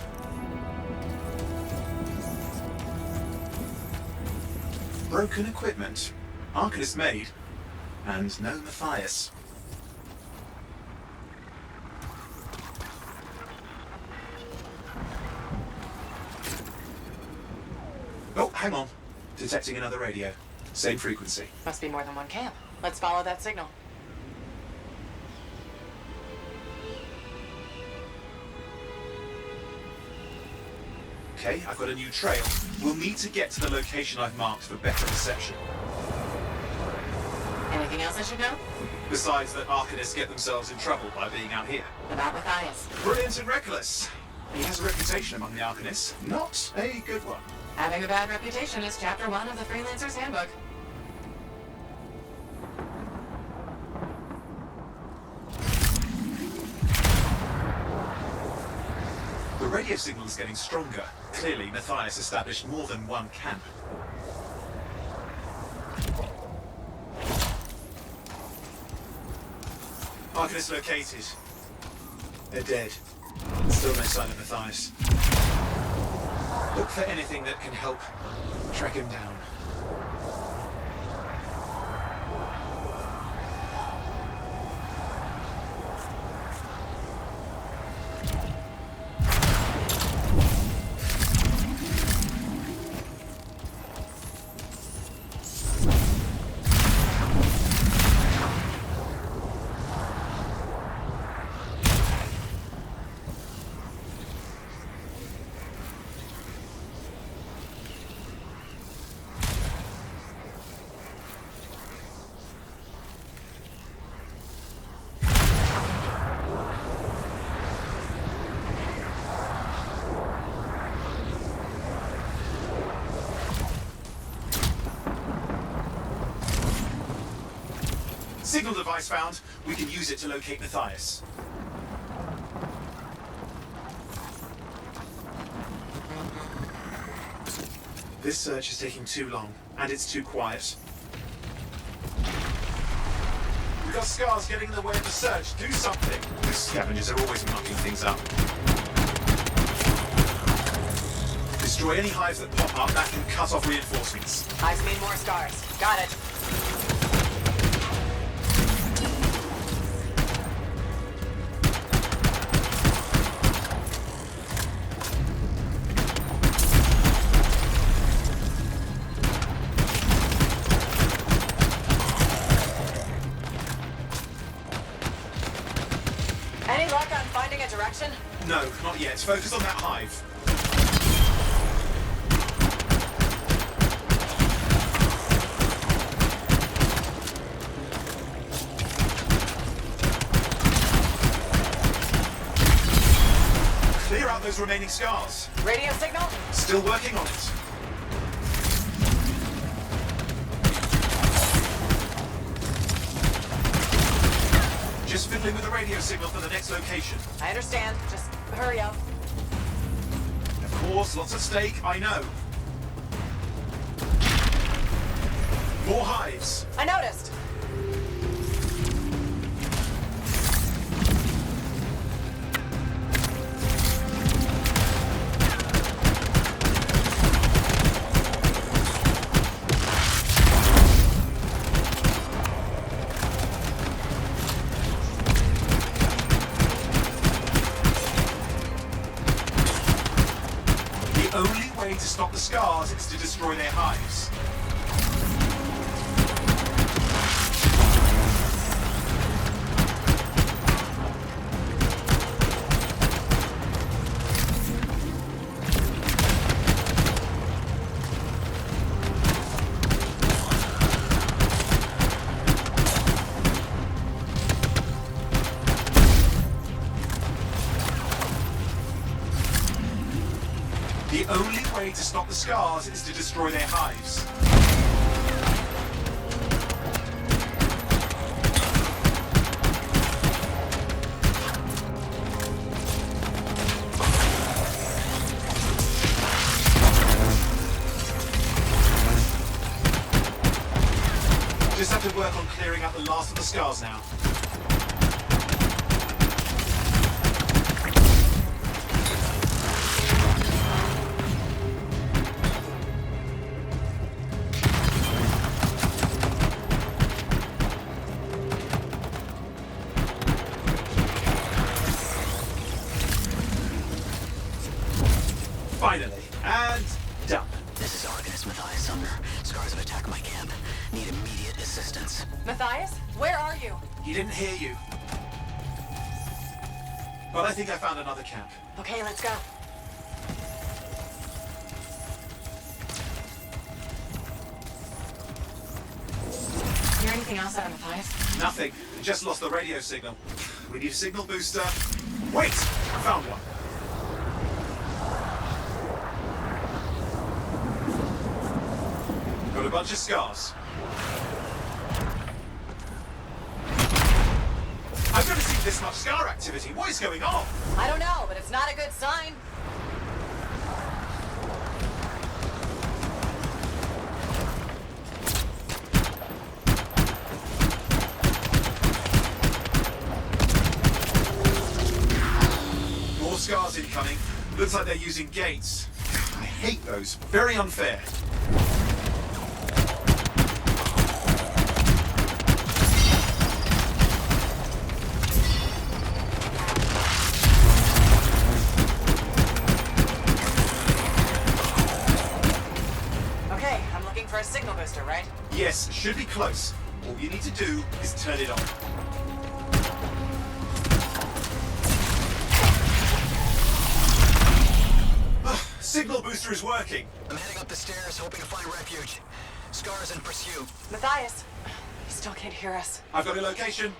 [SPEAKER 10] Broken equipment. Arcanist made. And no Matthias. Oh, hang on. Detecting another radio. Same frequency.
[SPEAKER 2] Must be more than one camp. Let's follow that signal.
[SPEAKER 10] Okay, I've got a new trail. We'll need to get to the location I've marked for better reception.
[SPEAKER 2] Anything
[SPEAKER 11] Anything else I should know?
[SPEAKER 10] Besides that Arcanists get themselves in trouble by being out here.
[SPEAKER 11] About Matthias.
[SPEAKER 10] Brilliant and reckless. He has a reputation among the Arcanists. Not a good one.
[SPEAKER 11] Having a bad reputation is chapter 1 of the Freelancer's Handbook.
[SPEAKER 10] The radio signal is getting stronger. Clearly, Matthias established more than one camp. Arcanist located. They're dead. Still no sign of Matthias. Look for anything that can help track him down. Signal device found. We can use it to locate Matthias. This search is taking too long, and it's too quiet. We've got scars getting in the way of the search. Do something. The scavengers are always mucking things up. Destroy any hives that pop up. That can cut off reinforcements.
[SPEAKER 11] Hives mean more scars. Got it.
[SPEAKER 2] Any luck on finding a direction?
[SPEAKER 10] No, not yet. Focus on that hive. Clear out those remaining scars.
[SPEAKER 2] Radio signal?
[SPEAKER 10] Still working on it. Just fiddling with the radio signal for the next location.
[SPEAKER 2] I understand. Just hurry up.
[SPEAKER 10] Of course, lots at stake, I know. More hives.
[SPEAKER 2] I noticed.
[SPEAKER 10] The only way to stop the scars is to destroy their hives. The only way to stop the scars is to destroy their hives. Just have to work on clearing out the last of the scars now. Finally, and done.
[SPEAKER 20] This is Arcanist Matthias Sumner. Scars have attacked my camp. Need immediate assistance.
[SPEAKER 2] Matthias, where are you?
[SPEAKER 10] He didn't hear you. But I think I found another camp.
[SPEAKER 2] Okay, let's go.
[SPEAKER 11] You're
[SPEAKER 2] anything else out of Matthias?
[SPEAKER 10] Nothing. Just lost the radio signal. We need a signal booster. Wait! I found one. Got a bunch of scars. I've never seen this much scar activity. What is going on?
[SPEAKER 2] I don't know, but it's not a good sign.
[SPEAKER 10] More scars incoming. Looks like they're using gates. I hate those. Very unfair.
[SPEAKER 2] For a signal booster, right?
[SPEAKER 10] Yes, should be close. All you need to do is turn it on. Signal booster is working.
[SPEAKER 20] I'm heading up the stairs, hoping to find refuge. Scars in pursuit.
[SPEAKER 2] Matthias, he still can't hear us.
[SPEAKER 10] I've got a location.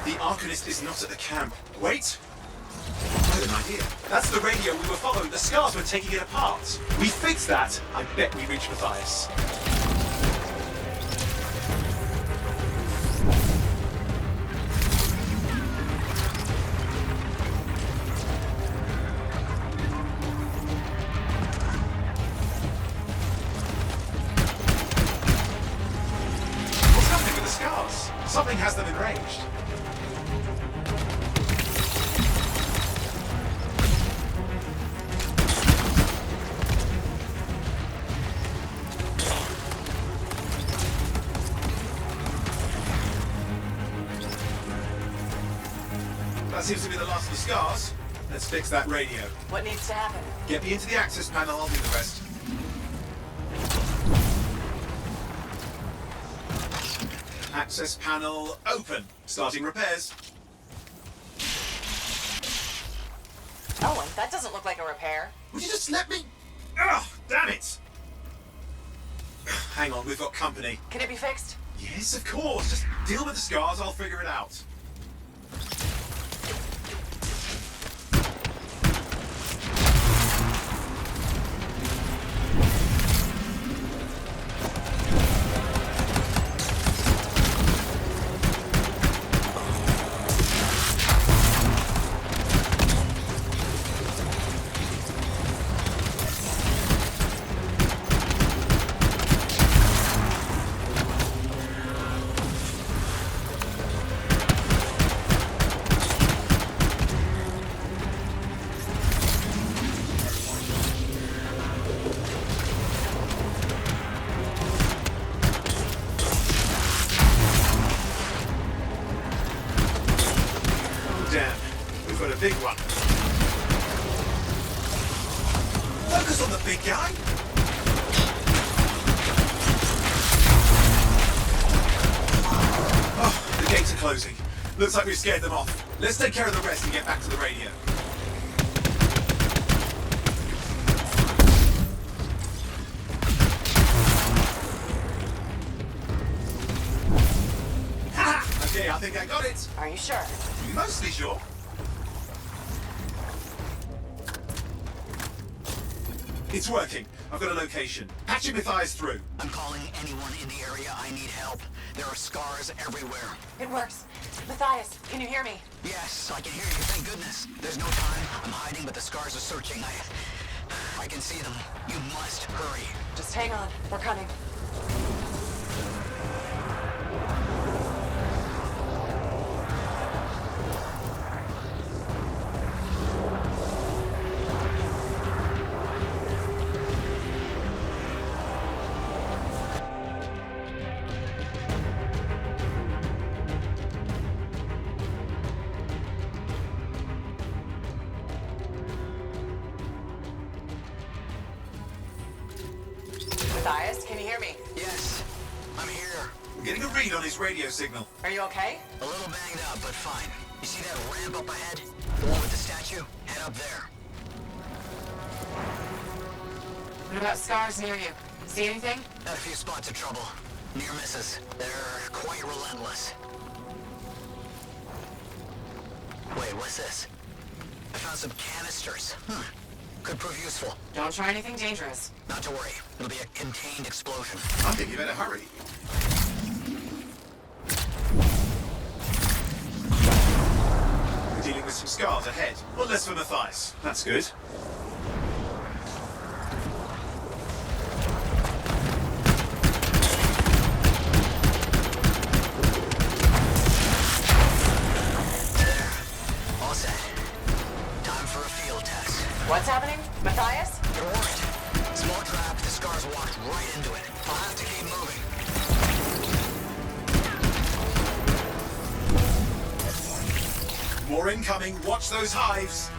[SPEAKER 10] The Arcanist is not at the camp. Wait! I have an idea. That's the radio we were following. The scars were taking it apart. We fixed that. I bet we reach Matthias. What's happening with the scars? Something has them enraged. That seems to be the last of the scars. Let's fix that radio.
[SPEAKER 2] What needs to happen?
[SPEAKER 10] Get me into the access panel, I'll do the rest. Access panel open. Starting repairs.
[SPEAKER 2] Owen, that doesn't look like a repair.
[SPEAKER 10] Would you just let me? Ugh, damn it! Hang on, we've got company.
[SPEAKER 2] Can it be fixed?
[SPEAKER 10] Yes, of course. Just deal with the scars, I'll figure it out. We've got a big one. Focus on the big guy. Oh, the gates are closing. Looks like we've scared them off. Let's take care of the rest and get back to the radio. Ha! Okay, I think I got it.
[SPEAKER 2] Are you sure?
[SPEAKER 10] Mostly sure. It's working. I've got a location. Patching Matthias through.
[SPEAKER 20] I'm calling anyone in the area. I need help. There are scars everywhere.
[SPEAKER 2] It works. Matthias, can you hear me?
[SPEAKER 20] Yes, I can hear you. Thank goodness. There's no time. I'm hiding, but the scars are searching. I I can see them. You must hurry.
[SPEAKER 2] Just hang on. We're coming. Matthias, can you hear me?
[SPEAKER 20] Yes, I'm here.
[SPEAKER 10] I'm getting a read on his radio signal.
[SPEAKER 2] Are you okay?
[SPEAKER 20] A little banged up, but fine. You see that ramp up ahead? The one with the statue? Head up there.
[SPEAKER 2] What about scars near you? See anything?
[SPEAKER 20] Had a few spots of trouble. Near misses. They're quite relentless. Wait, what's this? I found some canisters. Could prove useful.
[SPEAKER 2] Don't try anything dangerous.
[SPEAKER 20] Not to worry. It'll be a contained explosion.
[SPEAKER 10] I think you better hurry. We're dealing with some scars ahead. Well, less for Matthias. That's good.
[SPEAKER 2] What's happening? Matthias?
[SPEAKER 20] It worked. Small trap, the scars walked right into it. I'll have to keep moving.
[SPEAKER 10] More incoming. Watch those hives.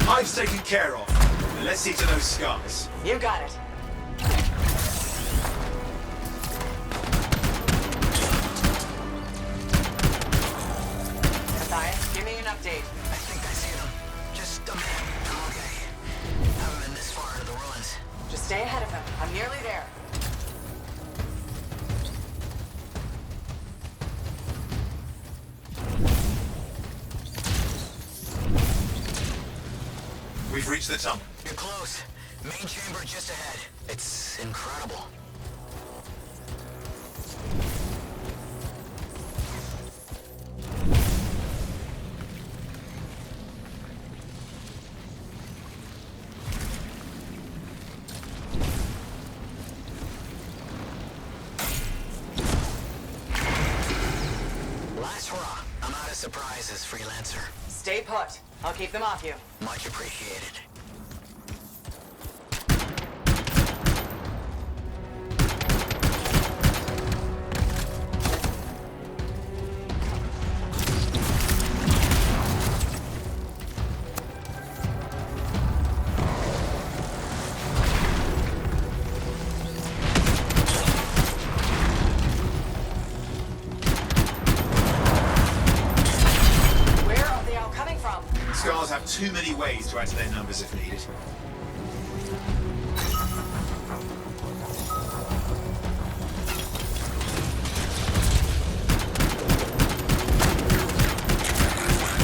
[SPEAKER 10] Hive's taken care of. Now let's see to those scars.
[SPEAKER 2] You got it. Matthias, give me an update.
[SPEAKER 20] I think I see them. Just a minute. Okay. Haven't been this far into the ruins.
[SPEAKER 2] Just stay ahead of them. I'm nearly there.
[SPEAKER 10] We've reached the tunnel.
[SPEAKER 20] You're close. Main chamber just ahead. It's incredible. Last hurrah. I'm out of surprises, freelancer.
[SPEAKER 2] Stay put. I'll keep them off you.
[SPEAKER 20] Much appreciated.
[SPEAKER 2] Where are they all coming from?
[SPEAKER 10] Scars have too many ways to add to their numbers if needed.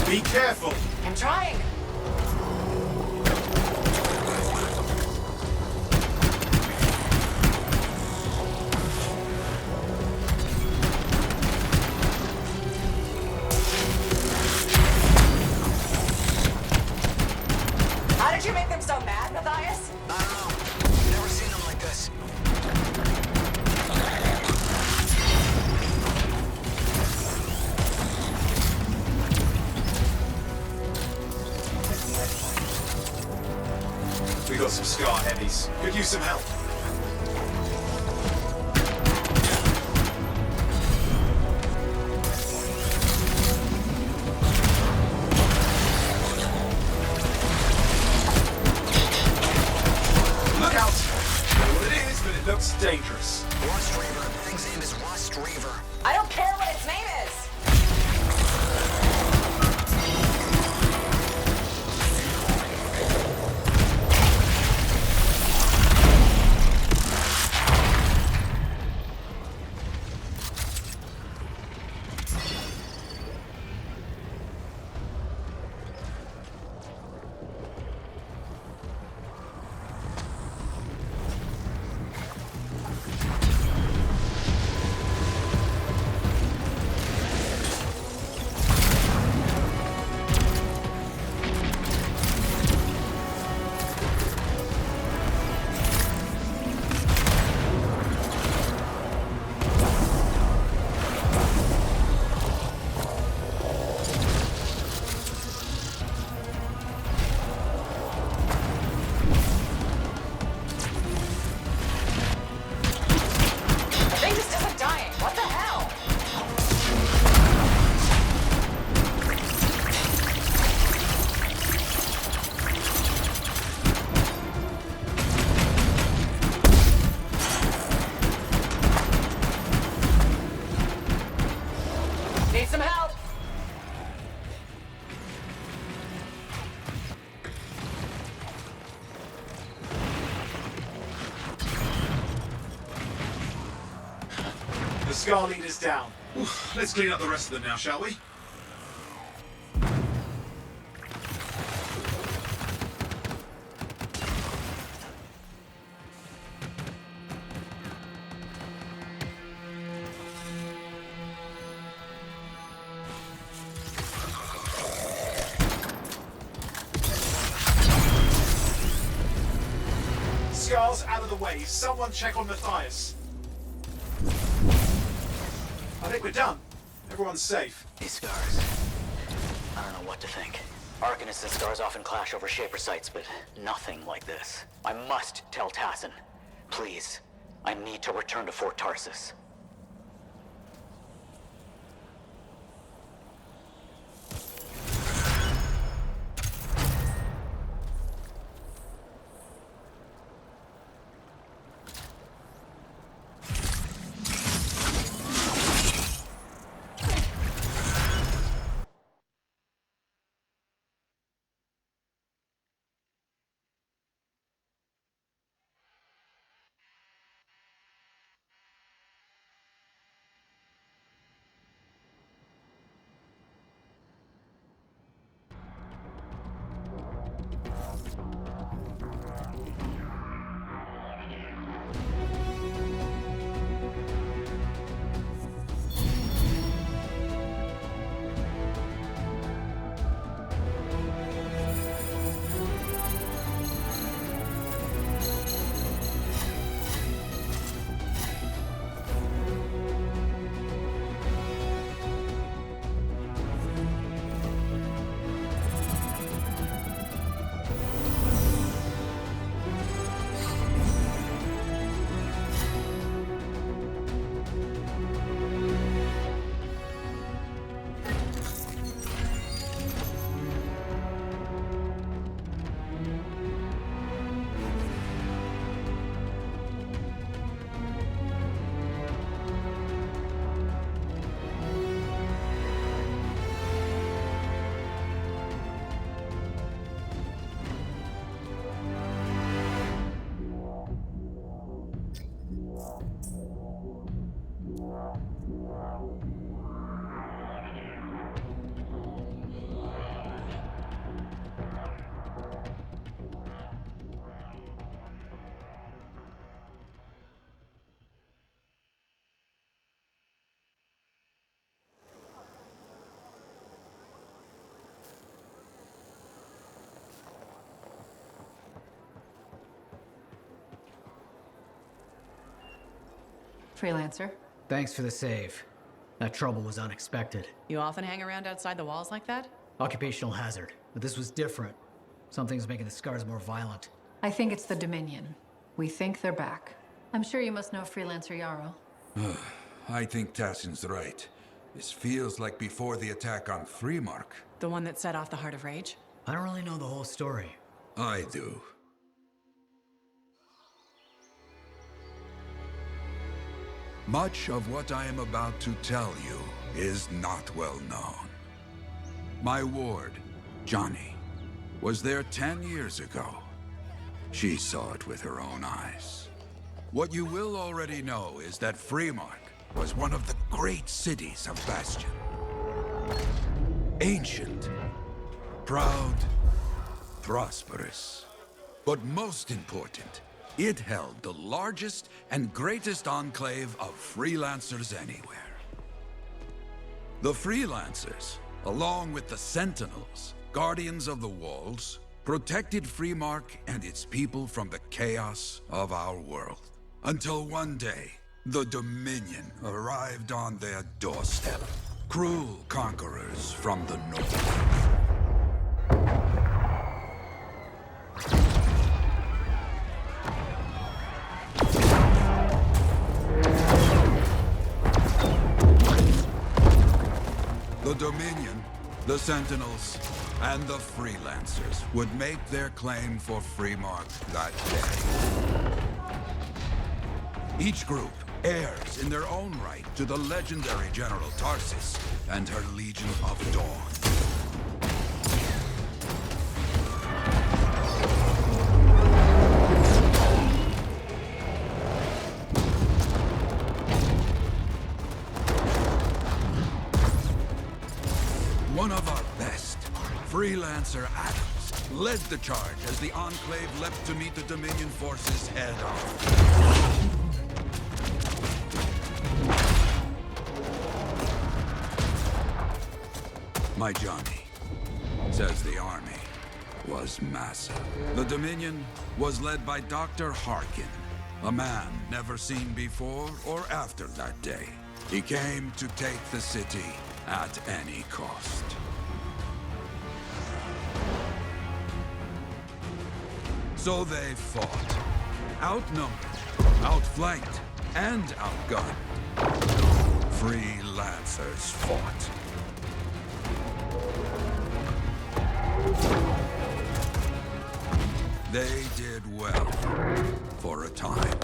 [SPEAKER 10] Be careful!
[SPEAKER 2] I'm trying. How did you make them so mad, Matthias?
[SPEAKER 20] I don't know. Never seen them like this.
[SPEAKER 10] got some scar heavies. Could use some help. Look out! I don't know what it is, but it looks dangerous.
[SPEAKER 20] Rust Reaver. Thing's name is Rust Reaver.
[SPEAKER 9] I don't care what its name is.
[SPEAKER 10] The Scar Leader's down. Oof, let's clean up the rest of them now, shall we? Scar's out of the way. Someone check on Matthias. I think we're done. Everyone's safe.
[SPEAKER 20] These scars. I don't know what to think. Arcanists and scars often clash over shaper sites, but nothing like this. I must tell Tassin. Please. I need to return to Fort Tarsus.
[SPEAKER 19] Freelancer.
[SPEAKER 21] Thanks for the save. That trouble was unexpected.
[SPEAKER 11] You often hang around outside the walls like that?
[SPEAKER 21] Occupational hazard, but this was different. Something's making the scars more violent.
[SPEAKER 19] I think it's the Dominion. We think they're back. I'm sure you must know Freelancer Yarrow.
[SPEAKER 16] I think Tassin's right. This feels like before the attack on Freemark.
[SPEAKER 11] The one that set off the Heart of Rage?
[SPEAKER 21] I don't really know the whole story.
[SPEAKER 16] I do. Much of what I am about to tell you is not well known. My ward, Johnny, was there 10 years ago. She saw it with her own eyes. What you will already know is that Freemark was one of the great cities of Bastion. Ancient, proud, prosperous. But most important, it held the largest and greatest enclave of freelancers anywhere. The freelancers, along with the Sentinels, guardians of the walls, protected Freemark and its people from the chaos of our world. Until one day, the Dominion arrived on their doorstep. Cruel conquerors from the north. The Dominion, the Sentinels, and the Freelancers would make their claim for Freemark that day. Each group heirs in their own right to the legendary General Tarsus and her Legion of Dawn. One of our best, Freelancer Adams, led the charge as the Enclave leapt to meet the Dominion forces head-on. My Johnny, says the army, was massive. The Dominion was led by Dr. Harkin, a man never seen before or after that day. He came to take the city at any cost. So they fought, outnumbered, outflanked, and outgunned. Freelancers fought. They did well, for a time.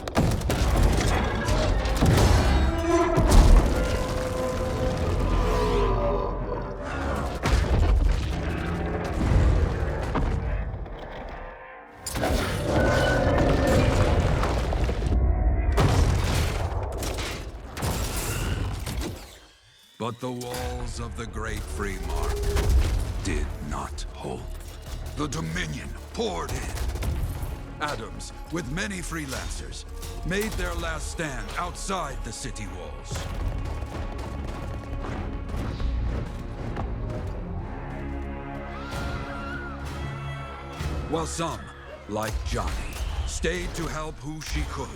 [SPEAKER 16] But the walls of the Great Freemark did not hold. The Dominion poured in. Adams, with many freelancers, made their last stand outside the city walls. While some, like Johnny, stayed to help who she could.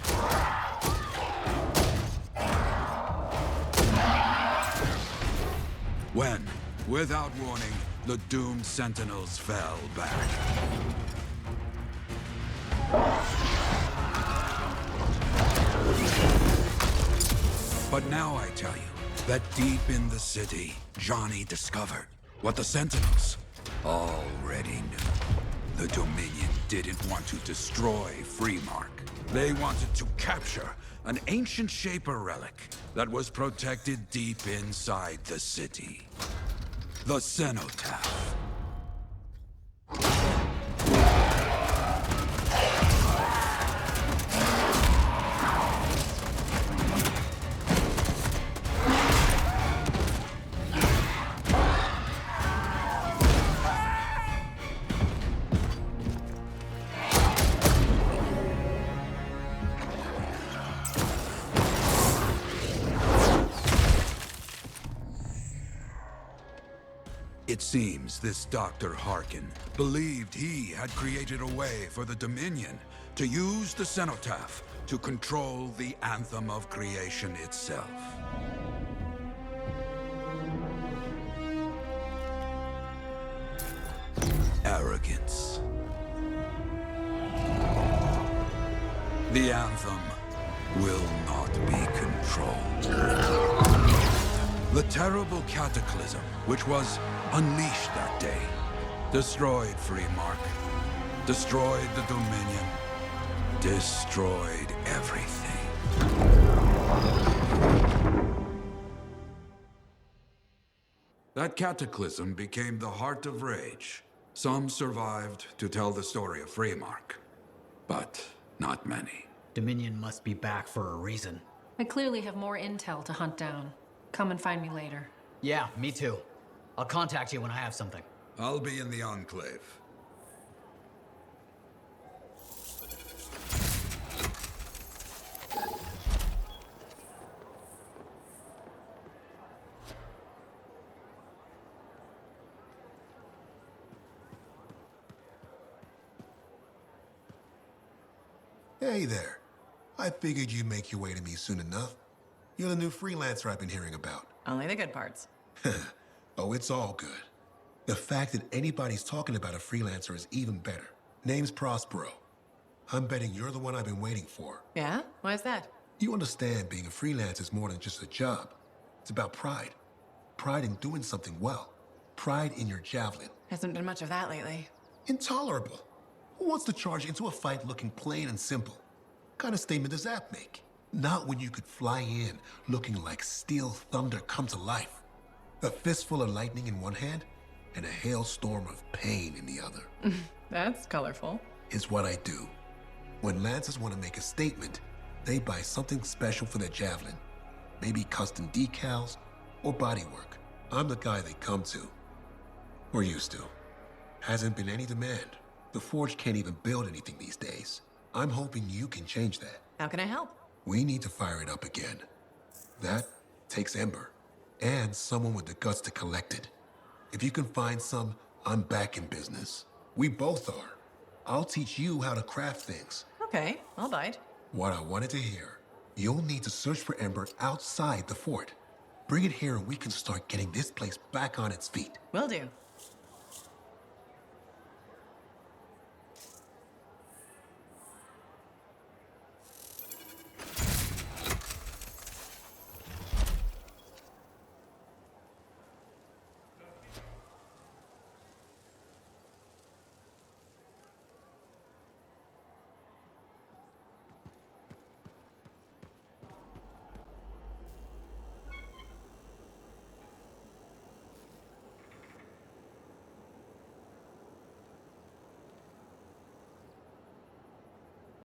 [SPEAKER 16] When, without warning, the doomed Sentinels fell back. But now I tell you that deep in the city, Johnny discovered what the Sentinels already knew. The Dominion didn't want to destroy Freemark. They wanted to capture an ancient Shaper relic that was protected deep inside the city. The Cenotaph. It seems this Dr. Harkin believed he had created a way for the Dominion to use the Cenotaph to control the Anthem of creation itself. Arrogance. The Anthem will not be controlled. The terrible cataclysm which was unleashed that day destroyed Freemark, destroyed the Dominion, destroyed everything. That cataclysm became the heart of rage. Some survived to tell the story of Freemark, but not many.
[SPEAKER 21] Dominion must be back for a reason.
[SPEAKER 19] I clearly have more intel to hunt down. Come and find me later.
[SPEAKER 21] Yeah, me too. I'll contact you when I have something.
[SPEAKER 16] I'll be in the Enclave.
[SPEAKER 7] Hey there. I figured you'd make your way to me soon enough. You're the new freelancer I've been hearing about.
[SPEAKER 11] Only the good parts.
[SPEAKER 7] Oh, it's all good. The fact that anybody's talking about a freelancer is even better. Name's Prospero. I'm betting you're the one I've been waiting for.
[SPEAKER 11] Yeah? Why is that?
[SPEAKER 7] You understand being a freelancer is more than just a job. It's about pride. Pride in doing something well. Pride in your javelin.
[SPEAKER 11] Hasn't been much of that lately.
[SPEAKER 7] Intolerable. Who wants to charge into a fight looking plain and simple? What kind of statement does that make? Not when you could fly in looking like steel thunder come to life. A fistful of lightning in one hand and a hailstorm of pain in the other.
[SPEAKER 11] That's colorful.
[SPEAKER 7] Is what I do. When Lancers want to make a statement, they buy something special for their javelin. Maybe custom decals or bodywork. I'm the guy they come to. Or used to. Hasn't been any demand. The Forge can't even build anything these days. I'm hoping you can change that.
[SPEAKER 11] How can I help?
[SPEAKER 7] We need to fire it up again. That takes Ember. And someone with the guts to collect it. If you can find some, I'm back in business. We both are. I'll teach you how to craft things.
[SPEAKER 11] Okay, I'll bite.
[SPEAKER 7] What I wanted to hear. You'll need to search for Ember outside the fort. Bring it here and we can start getting this place back on its feet.
[SPEAKER 11] Will do.